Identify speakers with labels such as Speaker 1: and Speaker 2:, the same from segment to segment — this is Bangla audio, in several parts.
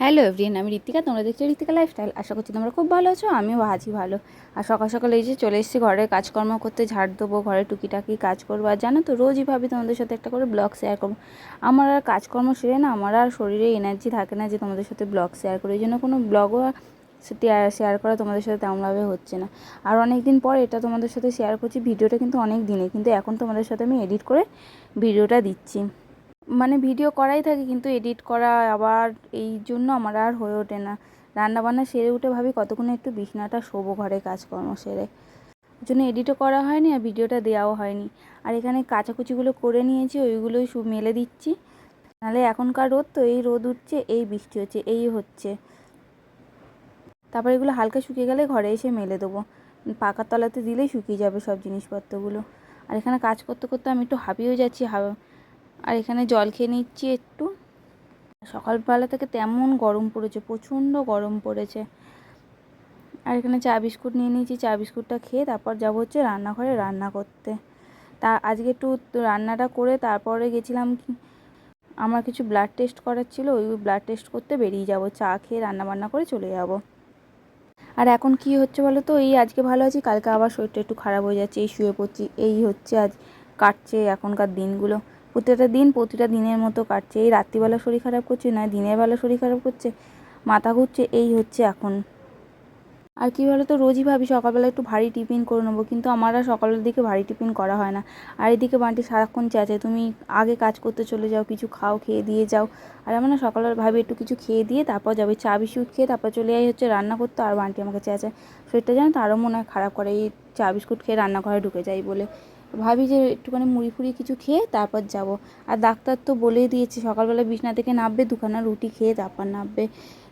Speaker 1: হ্যালো এভরিয়ান, আমি ঋতিকা। তোমরা দেখছো ঋতিকা লাইফস্টাইল। আশা করছি তোমরা খুব ভালো আছো, আমিও আছি ভালো। আর সকাল সকাল এই যে চলে এসেছি ঘরের কাজকর্ম করতে, ঝাড় দেবো, ঘরে টুকিটাকি কাজ করবো। আর জানো তো, রোজই ভাবি তোমাদের সাথে একটা করে ব্লগ শেয়ার করবো। আমার আর কাজকর্ম সেরে না, আমার আর শরীরে এনার্জি থাকে না যে তোমাদের সাথে ব্লগ শেয়ার করি। এই জন্য কোনো ব্লগও শেয়ার করা তোমাদের সাথে তেমনভাবে হচ্ছে না। আর অনেক দিন পর এটা তোমাদের সাথে শেয়ার করছি। ভিডিওটা কিন্তু অনেক দিনে, কিন্তু এখন তোমাদের সাথে আমি এডিট করে ভিডিওটা দিচ্ছি। মানে ভিডিও করাই থাকে, কিন্তু এডিট করা আবার এই জন্য আমার আর হয়ে ওঠে না। রান্নাবান্না সেরে উঠে ভাবি কতক্ষণে একটু বিছানাটা শোবো, ঘরে কাজকর্ম সেরে। ওই জন্য এডিটও করা হয়নি আর ভিডিওটা দেওয়াও হয়নি। আর এখানে কাচাকুচিগুলো করে নিয়েছি, ওইগুলোই মেলে দিচ্ছি। নাহলে এখনকার রোদ তো, এই রোদ উঠছে, এই বৃষ্টি হচ্ছে, এই হচ্ছে। তারপর এগুলো হালকা শুকিয়ে গেলে ঘরে এসে মেলে দেবো। পাকার তলাতে দিলেই শুকিয়ে যাবে সব জিনিসপত্রগুলো। আর এখানে কাজ করতে করতে আমি একটু হাঁপিয়েও যাচ্ছি। আর এখানে জল খেয়ে নিচ্ছি একটু। সকালবেলা থেকে তেমন গরম পড়েছে, প্রচণ্ড গরম পড়েছে। আর এখানে চা বিস্কুট নিয়ে নিয়েছি, চা বিস্কুটটা খেয়ে তারপর যাবো হচ্ছে রান্নাঘরে রান্না করতে। তা আজকে একটু রান্নাটা করে তারপরে গেছিলাম আমার কিছু ব্লাড টেস্ট করার ছিল, ওই ব্লাড টেস্ট করতে বেরিয়ে যাব। চা খেয়ে রান্নাবান্না করে চলে যাব। আর এখন কি হচ্ছে বলো তো, এই আজকে ভালো আছি, কালকে আবার শরীরটা একটু খারাপ হয়ে যাচ্ছে, এই শুয়ে পড়ছি, এই হচ্ছে। আজ কাটছে এখনকার দিনগুলো, প্রতিটা দিনের মতো কাটছে। এই রাত্রিবেলা শরীর খারাপ করছে, না দিনের বেলা শরীর খারাপ করছে, মাথা ঘুরছে, এই হচ্ছে এখন। আর কী বলো তো, রোজই ভাবি সকালবেলা একটু ভারী টিফিন করে নেবো, কিন্তু আমার আর সকালের দিকে ভারী টিফিন করা হয় না। আর এদিকে বান্টি সারাক্ষণ চেঁচায়, তুমি আগে কাজ করতে চলে যাও, কিছু খাও, খেয়ে দিয়ে যাও। আর আমি না সকালবেলা ভাবি একটু কিছু খেয়ে দিয়ে তারপর যাবো, চা বিস্কুট খেয়ে তারপর চলে যাই হচ্ছে রান্না করতে। আর বান্টি আমাকে চেঁচায়, শরীরটা জানো তো আরও মনে হয় খারাপ করে, এই চা বিস্কুট খেয়ে রান্নাঘরে ঢুকে যাই বলে। ভাবি যে একটুখানি মুড়ি ফুড়ি কিছু খেয়ে তারপর যাব। আর ডাক্তার তো বলেই দিয়েছে সকালবেলা বিছনা থেকে নামবে, দুখানা রুটি খেয়ে তারপর নামবে,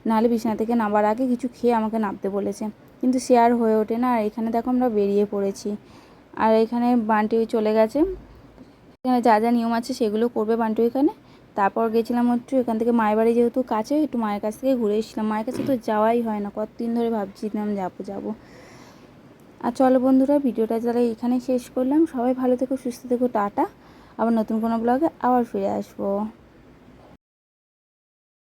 Speaker 1: নাহলে বিছনা থেকে নামার আগে কিছু খেয়ে আমাকে নামতে বলেছে। কিন্তু সে আর হয়ে ওঠে না। আর এখানে দেখো আমরা বেরিয়ে পড়েছি। আর এখানে বান্টি চলে গেছে, এখানে যা যা নিয়ম আছে সেগুলো করবে বান্টু এখানে। তারপর গেছিলাম একটু এখান থেকে মায়ের বাড়ি, যেহেতু কাছে, একটু মায়ের কাছ থেকে ঘুরে এসেছিলাম। মায়ের কাছে তো যাওয়াই হয় না, কতদিন ধরে ভাবছিলাম যাবো। আর চলো বন্ধুরা, ভিডিওটা যারা এখানে শেষ করলাম, সবাই ভালো থেকো, সুস্থ থেকো, টাটা। আবার নতুন কোনো ব্লগে আবার ফিরে আসবো।